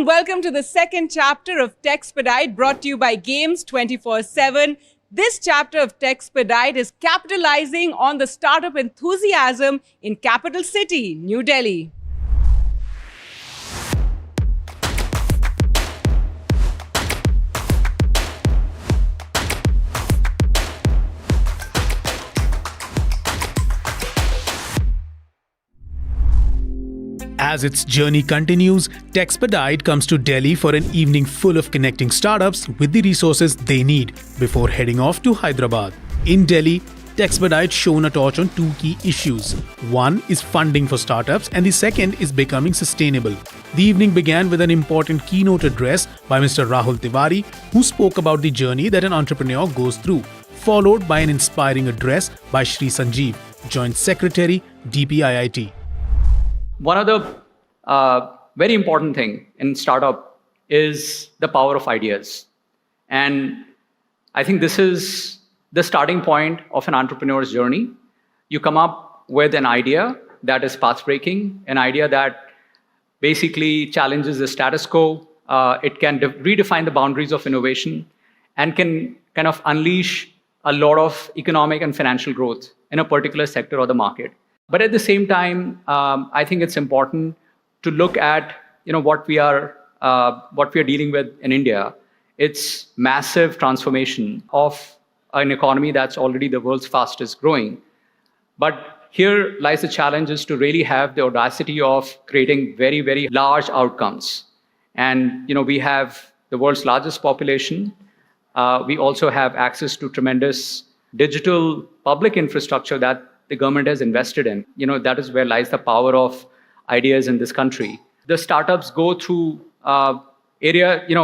and welcome to the second chapter of TechXpedite, brought to you by Games24x7. This chapter of TechXpedite is capitalizing on the startup enthusiasm in capital city, New Delhi. As its journey continues, TechXpedite comes to Delhi for an evening full of connecting startups with the resources they need before heading off to Hyderabad. In Delhi, TechXpedite shone a torch on two key issues. One is funding for startups and the second is becoming sustainable. The evening began with an important keynote address by Mr. Rahul Tiwari, who spoke about the journey that an entrepreneur goes through, followed by an inspiring address by Shri Sanjeev, Joint Secretary, DPIIT. One of the very important thing in startup is the power of ideas. And I think this is the starting point of an entrepreneur's journey. You come up with an idea that is path-breaking, an idea that basically challenges the status quo. It can redefine the boundaries of innovation and can kind of unleash a lot of economic and financial growth in a particular sector or the market. But at the same time, I think it's important to look at what we are dealing with in India. It's massive transformation of an economy that's already the world's fastest growing. But here lies the challenge is to really have the audacity of creating very, very large outcomes. And we have the world's largest population. We also have access to tremendous digital public infrastructure that the government has invested in. That is where lies the power of ideas in this country. The startups go through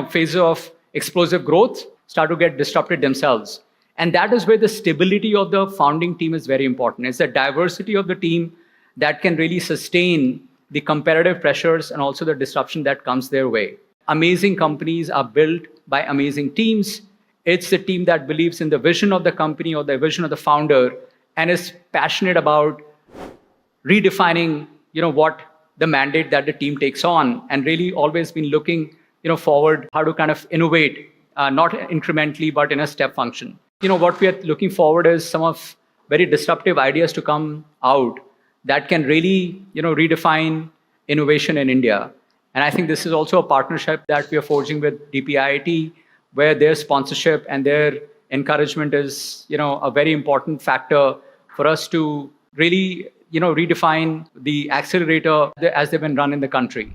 phases of explosive growth, start to get disrupted themselves. And that is where the stability of the founding team is very important. It's the diversity of the team that can really sustain the competitive pressures and also the disruption that comes their way. Amazing companies are built by amazing teams. It's the team that believes in the vision of the company or the vision of the founder and is passionate about redefining, what the mandate that the team takes on, and really always been looking, forward how to kind of innovate, not incrementally, but in a step function. What we are looking forward is some of very disruptive ideas to come out that can really, redefine innovation in India. And I think this is also a partnership that we are forging with DPIIT, where their sponsorship and their encouragement is, a very important factor for us to really, redefine the accelerator as they've been run in the country.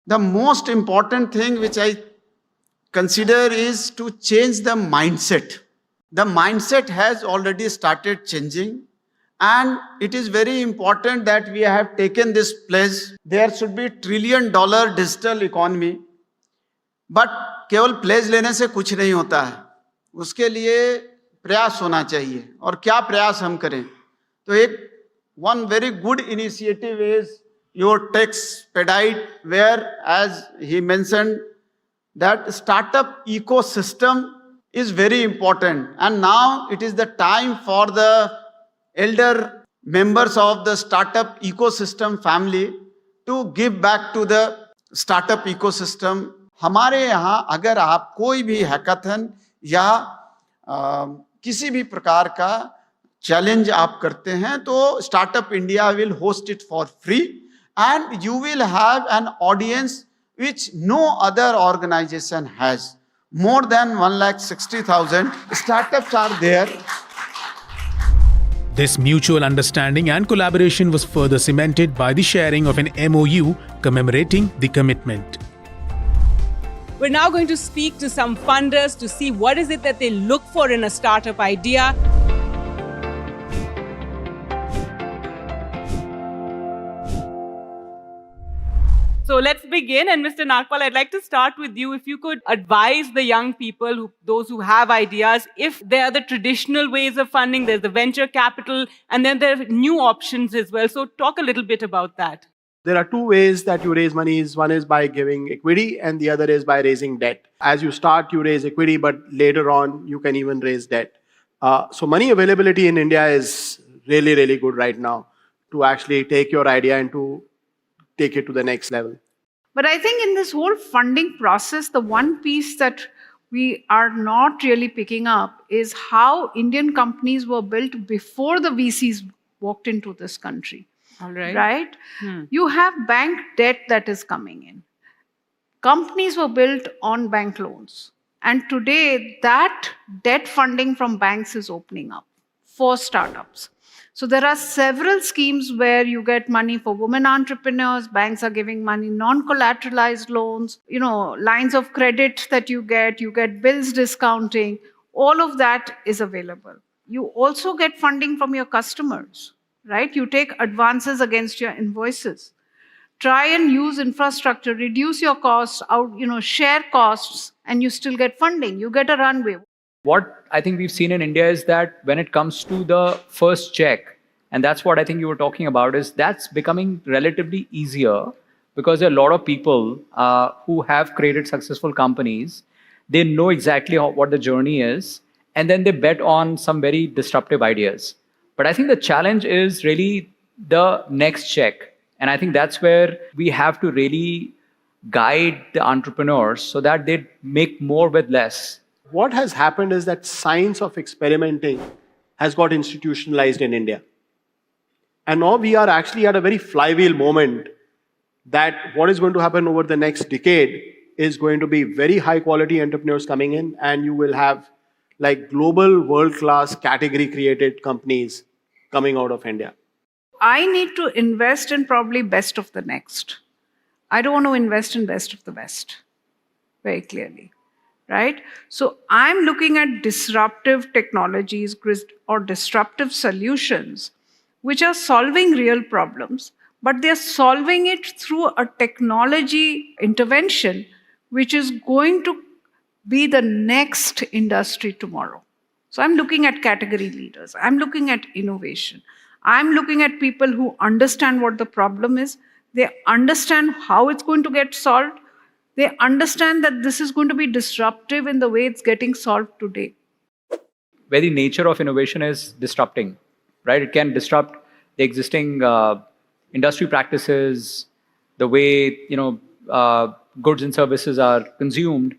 The most important thing which I consider is to change the mindset. The mindset has already started changing, and it is very important that we have taken this pledge. There should be $1 trillion digital economy. But केवल pledge लेने से कुछ नहीं होता है, उसके लिए प्रयास होना चाहिए. और क्या प्रयास हम करें? तो एक one very good initiative is your TechXpedite, where as he mentioned that startup ecosystem is very important, and now it is the time for the elder members of the startup ecosystem family to give back to the startup ecosystem. हमारे यहाँ अगर आप कोई भी hackathon या किसी भी प्रकार का चैलेंज आप करते हैं तो startup India will host it for free, and you will have an audience which no other organization has. More than 160,000 startups are there. This mutual understanding and collaboration was further cemented by the sharing of an MOU commemorating the commitment. We're now going to speak to some funders to see what is it that they look for in a startup idea. So let's begin. And Mr. Nagpal, I'd like to start with you. If you could advise the young people, those who have ideas, if there are the traditional ways of funding, there's the venture capital, and then there are new options as well. So talk a little bit about that. There are two ways that you raise money. One is by giving equity and the other is by raising debt. As you start, you raise equity, but later on, you can even raise debt. So money availability in India is really, really good right now to actually take your idea and to take it to the next level. But I think in this whole funding process, the one piece that we are not really picking up is how Indian companies were built before the VCs walked into this country. All right. Right? You have bank debt that is coming in. Companies were built on bank loans. And today, that debt funding from banks is opening up for startups. So there are several schemes where you get money for women entrepreneurs, banks are giving money, non-collateralized loans, lines of credit that you get bills discounting, all of that is available. You also get funding from your customers, right? You take advances against your invoices. Try and use infrastructure, reduce your costs, share costs, and you still get funding. You get a runway. What I think we've seen in India is that when it comes to the first check, and that's what I think you were talking about, is that's becoming relatively easier because there are a lot of people who have created successful companies. They know exactly what the journey is, and then they bet on some very disruptive ideas. But I think the challenge is really the next check. And I think that's where we have to really guide the entrepreneurs so that they make more with less. What has happened is that science of experimenting has got institutionalized in India. And now we are actually at a very flywheel moment that what is going to happen over the next decade is going to be very high quality entrepreneurs coming in, and you will have like global world-class category created companies coming out of India. I need to invest in probably best of the next. I don't want to invest in best of the best, very clearly, right? So I'm looking at disruptive technologies or disruptive solutions which are solving real problems, but they're solving it through a technology intervention which is going to be the next industry tomorrow. So I'm looking at category leaders. I'm looking at innovation. I'm looking at people who understand what the problem is. They understand how it's going to get solved. They understand that this is going to be disruptive in the way it's getting solved today. Very nature of innovation is disrupting, right? It can disrupt the existing industry practices, the way goods and services are consumed.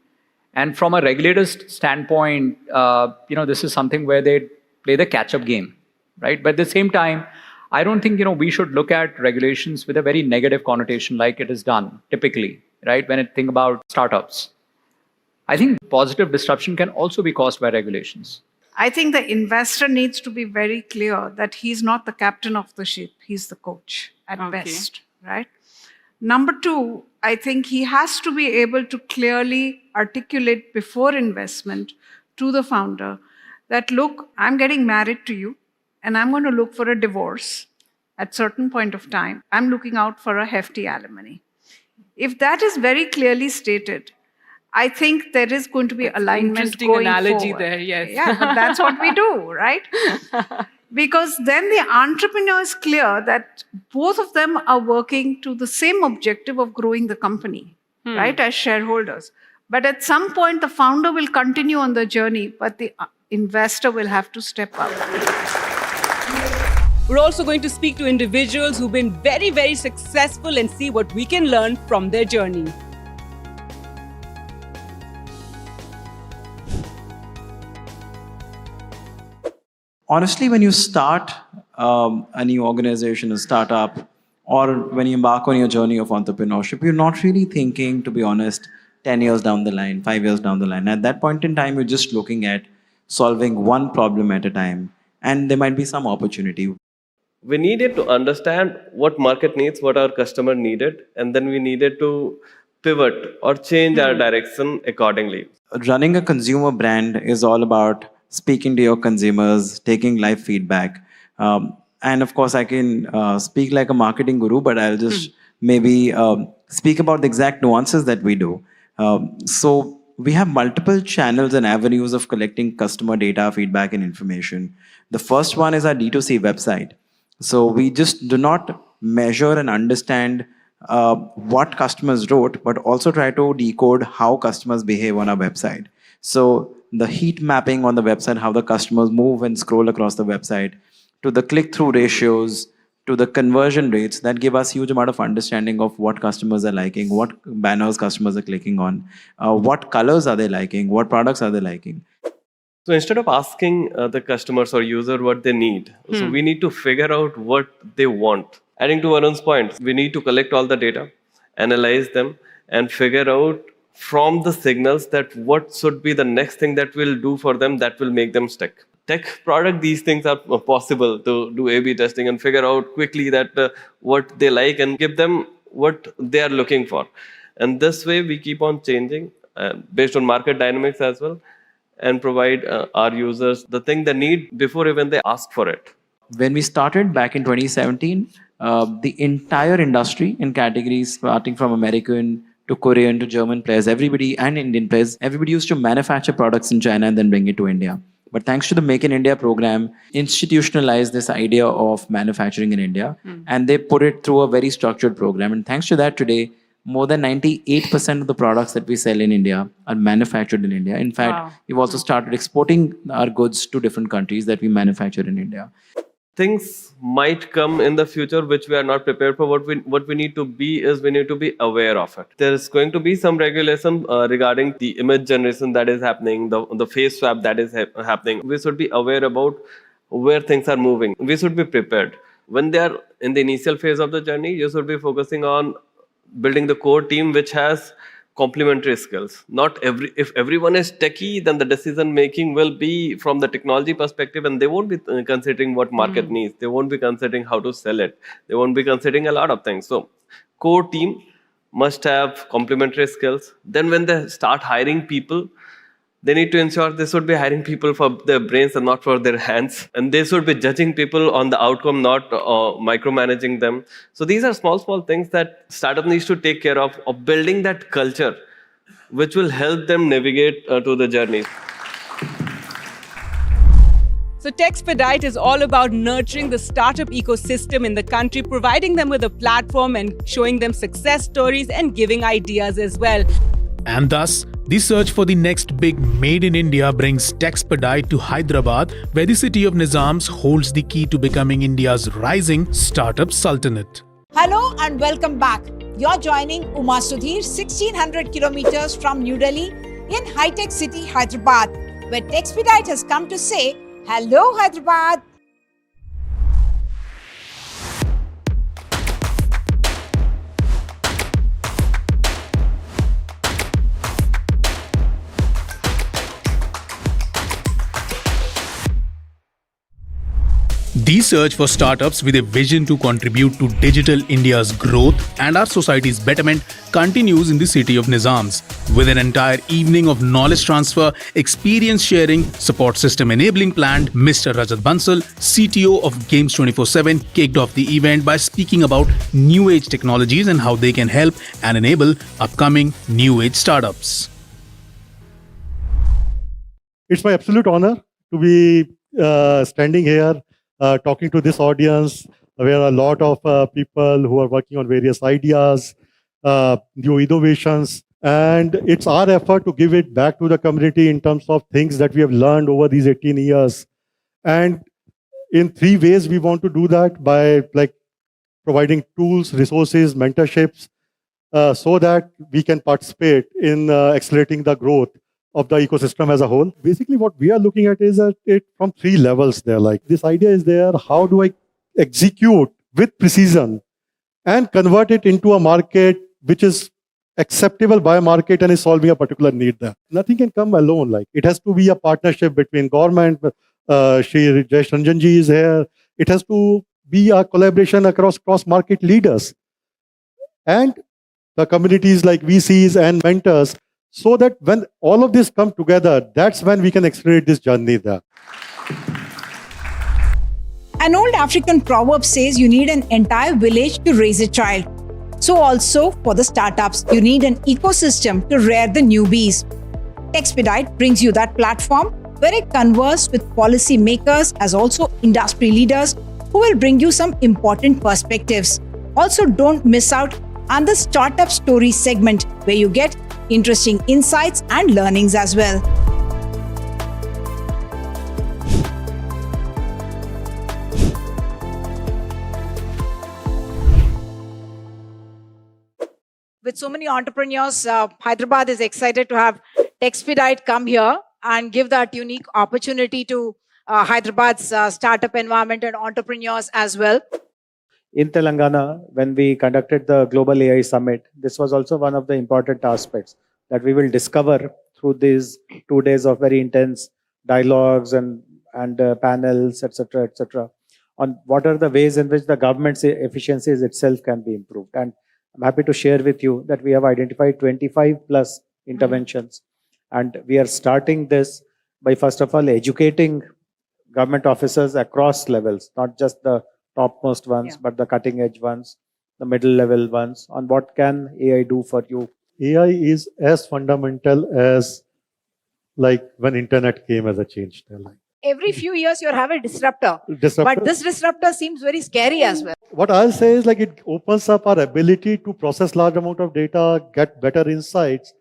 And from a regulator's standpoint, this is something where they play the catch-up game. Right? But at the same time, I don't think we should look at regulations with a very negative connotation like it is done typically, right? When I think about startups. I think positive disruption can also be caused by regulations. I think the investor needs to be very clear that he's not the captain of the ship, he's the coach at best, right? Number two, I think he has to be able to clearly articulate before investment to the founder that, look, I'm getting married to you, and I'm going to look for a divorce at certain point of time. I'm looking out for a hefty alimony. If that is very clearly stated, I think there is going to be alignment interesting going analogy forward. there, yes. Yeah, but that's what we do, right? Because then the entrepreneur is clear that both of them are working to the same objective of growing the company, right, as shareholders. But at some point, the founder will continue on the journey, but the investor will have to step up. We're also going to speak to individuals who've been very, very successful and see what we can learn from their journey. Honestly, when you start a new organization, a startup, or when you embark on your journey of entrepreneurship, you're not really thinking, to be honest, 10 years down the line, 5 years down the line. At that point in time, you're just looking at solving one problem at a time, and there might be some opportunity. We needed to understand what market needs, what our customer needed, and then we needed to pivot or change our direction accordingly. Running a consumer brand is all about speaking to your consumers, taking live feedback. And of course, I can speak like a marketing guru, but I'll just maybe speak about the exact nuances that we do. So we have multiple channels and avenues of collecting customer data, feedback, and information. The first one is our D2C website. So we just do not measure and understand what customers wrote, but also try to decode how customers behave on our website. So the heat mapping on the website, how the customers move and scroll across the website, to the click-through ratios, to the conversion rates that give us huge amount of understanding of what customers are liking, what banners customers are clicking on, what colors are they liking, what products are they liking. So instead of asking the customers or user what they need, so we need to figure out what they want. Adding to Arun's point, we need to collect all the data, analyze them, and figure out from the signals that what should be the next thing that we'll do for them that will make them stick. Tech product, these things are possible to do A/B testing and figure out quickly that what they like and give them what they are looking for. And this way we keep on changing based on market dynamics as well, and provide our users the thing they need before even they ask for it. When we started back in 2017, the entire industry in categories starting from American to Korean to German players, everybody, and Indian players, everybody used to manufacture products in China and then bring it to India. But thanks to the Make in India program, institutionalized this idea of manufacturing in India, and they put it through a very structured program. And thanks to that, today, more than 98% of the products that we sell in India are manufactured in India. In fact, we've also started exporting our goods to different countries that we manufacture in India. Things might come in the future which we are not prepared for. What we need to be is we need to be aware of it. There is going to be some regulation regarding the image generation that is happening, the face swap that is happening. We should be aware about where things are moving. We should be prepared. When they are in the initial phase of the journey, you should be focusing on building the core team which has complementary skills. If everyone is techie, then the decision making will be from the technology perspective, and they won't be considering what market needs. They won't be considering how to sell it. They won't be considering a lot of things. So core team must have complementary skills. Then when they start hiring people, they need to ensure they should be hiring people for their brains and not for their hands. And they should be judging people on the outcome, not micromanaging them. So these are small things that startup needs to take care of building that culture, which will help them navigate to the journey. So TechXpedite is all about nurturing the startup ecosystem in the country, providing them with a platform and showing them success stories and giving ideas as well. And thus, the search for the next big Made in India brings TechXpedite to Hyderabad, where the city of Nizams holds the key to becoming India's rising startup sultanate. Hello and welcome back. You're joining Uma Sudhir 1600 kilometers from New Delhi in high-tech city Hyderabad, where TechXpedite has come to say, hello Hyderabad. The search for startups with a vision to contribute to digital India's growth and our society's betterment continues in the city of Nizams. With an entire evening of knowledge transfer, experience sharing, support system enabling planned, Mr. Rajat Bansal, CTO of Games24x7, kicked off the event by speaking about new age technologies and how they can help and enable upcoming new age startups. It's my absolute honor to be standing here talking to this audience, where a lot of people who are working on various ideas, new innovations, and it's our effort to give it back to the community in terms of things that we have learned over these 18 years. And in 3 ways, we want to do that by providing tools, resources, mentorships, so that we can participate in accelerating the growth of the ecosystem as a whole. Basically, what we are looking at is it from 3 levels there. This idea is there, how do I execute with precision and convert it into a market which is acceptable by a market and is solving a particular need there. Nothing can come alone. It has to be a partnership between government, Shri Jayesh Ranjanji is here. It has to be a collaboration across market leaders and the communities like VCs and mentors, so that when all of this come together, that's when we can accelerate this journey there. An old African proverb says you need an entire village to raise a child. So also for the startups, you need an ecosystem to rear the newbies. TechXpedite brings you that platform where it converses with policy makers as also industry leaders who will bring you some important perspectives. Also, don't miss out on the startup story segment where you get interesting insights and learnings as well. with so many entrepreneurs, Hyderabad is excited to have TechXpedite come here and give that unique opportunity to Hyderabad's startup environment and entrepreneurs as well. In Telangana, when we conducted the Global AI Summit, this was also one of the important aspects that we will discover through these 2 days of very intense dialogues and panels, etc., on what are the ways in which the government's efficiencies itself can be improved. And I'm happy to share with you that we have identified 25 plus interventions. And we are starting this by, first of all, educating government officers across levels, not just the topmost ones, but the cutting edge ones, the middle level ones, on what can AI do for you. AI is as fundamental as like when internet came as a change their life. Every few years, you have a disruptor. Disruptor. But this disruptor seems very scary as well. What I'll say is like it opens up our ability to process large amount of data, get better insights,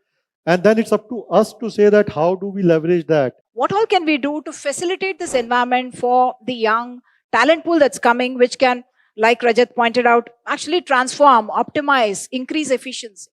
and then it's up to us to say that how do we leverage that. What all can we do to facilitate this environment for the young talent pool that's coming, which can, like Rajat pointed out, actually transform, optimize, increase efficiency?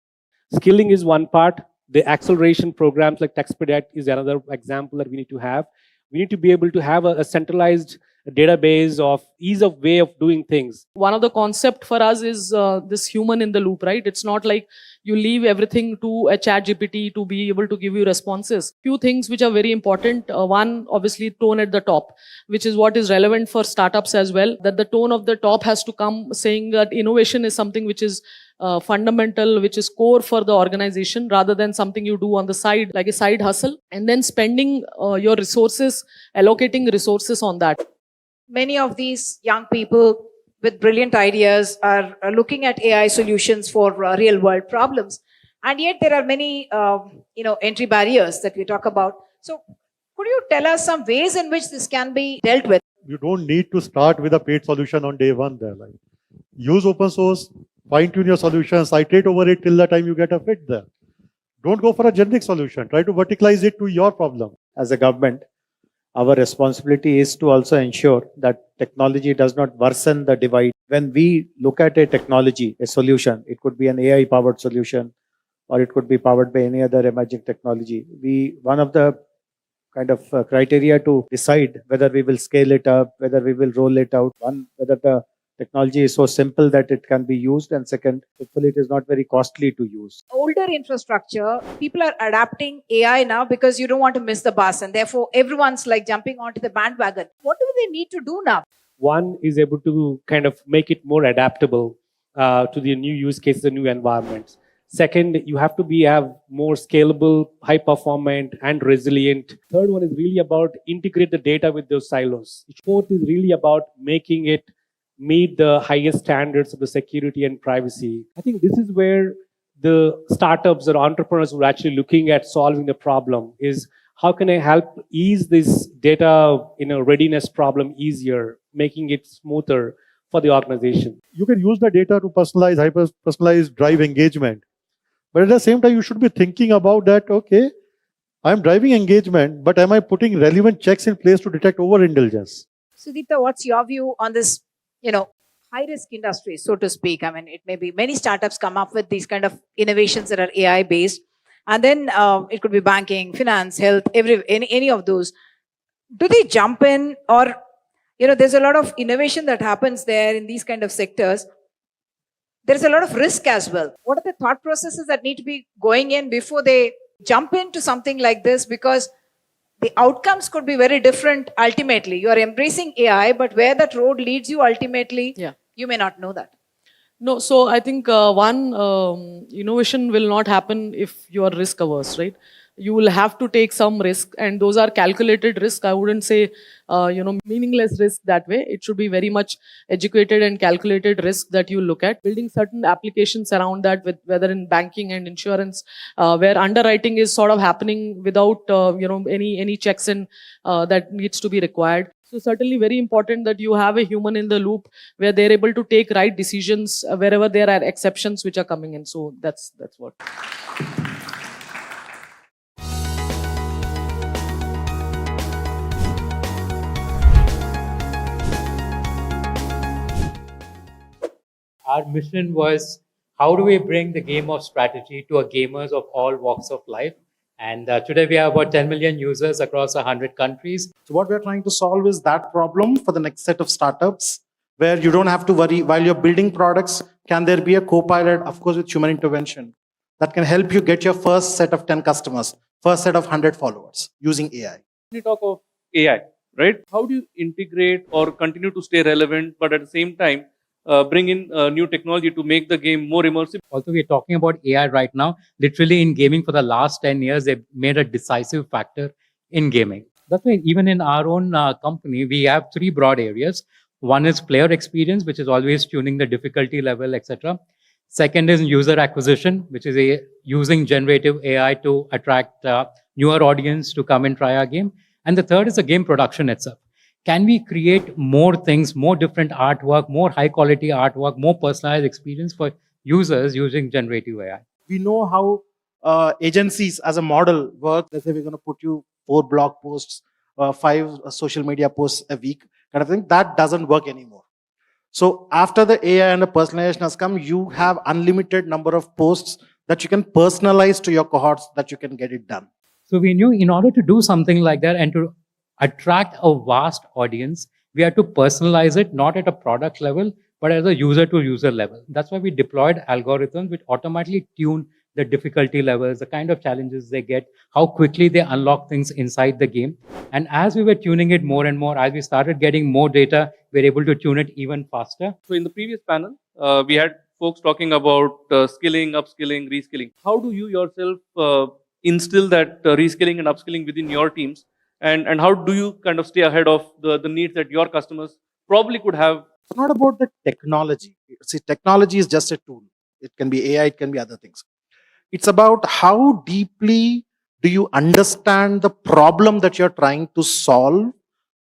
Skilling is one part. The acceleration programs like TechXpedite is another example that we need to have. We need to be able to have a centralized database of ease of way of doing things. One of the concept for us is this human in the loop, right? It's not like you leave everything to a chat GPT to be able to give you responses. Few things which are very important. One, obviously tone at the top, which is what is relevant for startups as well. That the tone of the top has to come saying that innovation is something which is fundamental, which is core for the organization rather than something you do on the side, like a side hustle. And then spending your resources, allocating resources on that. Many of these young people with brilliant ideas are looking at AI solutions for real world problems. And yet there are many, entry barriers that we talk about. So could you tell us some ways in which this can be dealt with? You don't need to start with a paid solution on day one there. Like, use open source, fine tune your solutions, iterate over it till the time you get a fit there. Don't go for a generic solution. Try to verticalize it to your problem. As a government, our responsibility is to also ensure that technology does not worsen the divide. When we look at a technology, a solution, it could be an AI-powered solution, or it could be powered by any other emerging technology. One of the kind of criteria to decide whether we will scale it up, whether we will roll it out, one, whether the technology is so simple that it can be used, and second, hopefully it is not very costly to use. Older infrastructure, people are adapting AI now because you don't want to miss the bus, and therefore everyone's like jumping onto the bandwagon. What do they need to do now? One is able to kind of make it more adaptable to the new use cases, the new environments. Second, you have to have more scalable, high performant and resilient. Third one is really about integrate the data with those silos. Fourth is really about making it meet the highest standards of the security and privacy. I think this is where the startups or entrepreneurs who are actually looking at solving the problem is how can I help ease this data readiness problem easier, making it smoother for the organization. You can use the data to personalize, hyper-personalize, drive engagement. But at the same time, you should be thinking about that, okay, I'm driving engagement, but am I putting relevant checks in place to detect overindulgence? Sudipta, what's your view on this, high-risk industry, so to speak? I mean, it may be many startups come up with these kind of innovations that are AI-based. And then it could be banking, finance, health, any of those. Do they jump in, or, there's a lot of innovation that happens there in these kind of sectors. There's a lot of risk as well. What are the thought processes that need to be going in before they jump into something like this? Because the outcomes could be very different ultimately. You are embracing AI, but where that road leads you ultimately, you may not know that. No, so I think innovation will not happen if you are risk averse, right? You will have to take some risk, and those are calculated risk. I wouldn't say, meaningless risk that way. It should be very much educated and calculated risk that you look at. Building certain applications around that, with whether in banking and insurance, where underwriting is sort of happening without, any checks in that needs to be required. So certainly very important that you have a human in the loop where they're able to take right decisions wherever there are exceptions which are coming in. So that's what. Our mission was how do we bring the game of strategy to a gamers of all walks of life? And today we have about 10 million users across 100 countries. So what we're trying to solve is that problem for the next set of startups, where you don't have to worry while you're building products. Can there be a co-pilot, of course, with human intervention, that can help you get your first set of 10 customers, first set of 100 followers using AI? We talk of AI, right? How do you integrate or continue to stay relevant, but at the same time, bring in new technology to make the game more immersive? Also, we're talking about AI right now. Literally in gaming for the last 10 years, they've made a decisive factor in gaming. That's why even in our own company, we have 3 broad areas. One is player experience, which is always tuning the difficulty level, etc. Second is user acquisition, which is using generative AI to attract newer audience to come and try our game. And the third is the game production itself. Can we create more things, more different artwork, more high quality artwork, more personalized experience for users using generative AI? We know how agencies as a model work. Let's say we're going to put you 4 blog posts, 5 social media posts a week, kind of thing. That doesn't work anymore. So after the AI and the personalization has come, you have unlimited number of posts that you can personalize to your cohorts, that you can get it done. So we knew in order to do something like that and to attract a vast audience, we had to personalize it, not at a product level, but at a user-to-user level. That's why we deployed algorithms which automatically tune the difficulty levels, the kind of challenges they get, how quickly they unlock things inside the game. And as we were tuning it more and more, as we started getting more data, we were able to tune it even faster. So in the previous panel, we had folks talking about skilling, upskilling, reskilling. How do you yourself instill that reskilling and upskilling within your teams? And how do you kind of stay ahead of the needs that your customers probably could have? It's not about the technology. See, technology is just a tool. It can be AI, it can be other things. It's about how deeply do you understand the problem that you're trying to solve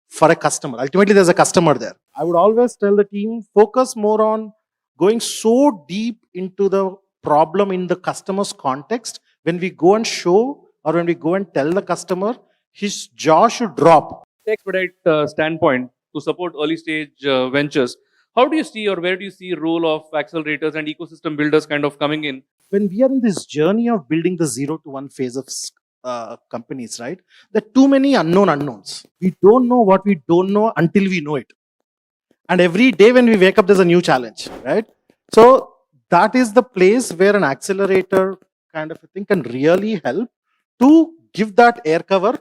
for a customer. Ultimately, there's a customer there. I would always tell the team, focus more on going so deep into the problem in the customer's context. When we go and show, or when we go and tell the customer, his jaw should drop. TechXpedite standpoint to support early stage ventures, how do you see, or where do you see role of accelerators and ecosystem builders kind of coming in? When we are in this journey of building the 0 to 1 phase of companies, right? There are too many unknowns. We don't know what we don't know until we know it. And every day when we wake up, there's a new challenge, right? So that is the place where an accelerator kind of a thing can really help to give that air cover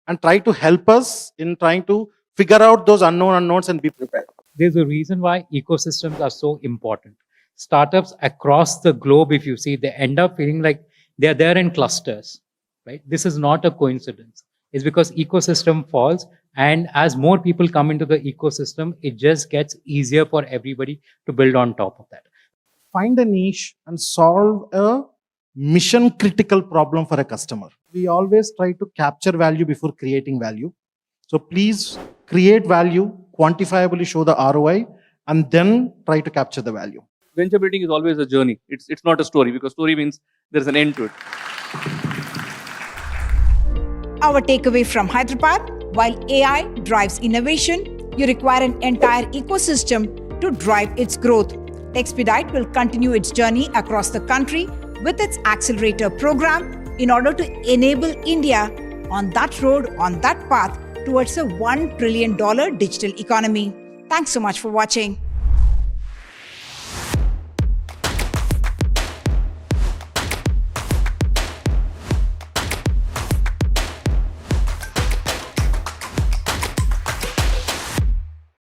and try to help us in trying to figure out those unknowns and be prepared. There's a reason why ecosystems are so important. Startups across the globe, if you see, they end up feeling like they're there in clusters, right? This is not a coincidence. It's because ecosystem falls, and as more people come into the ecosystem, it just gets easier for everybody to build on top of that. Find a niche and solve a mission critical problem for a customer. We always try to capture value before creating value. So please create value, quantifiably show the ROI, and then try to capture the value. Venture building is always a journey. It's not a story, because story means there's an end to it. Our takeaway from Hyderabad, while AI drives innovation, you require an entire ecosystem to drive its growth. TechXpedite will continue its journey across the country with its accelerator program in order to enable India on that road, on that path towards a $1 trillion digital economy. Thanks so much for watching.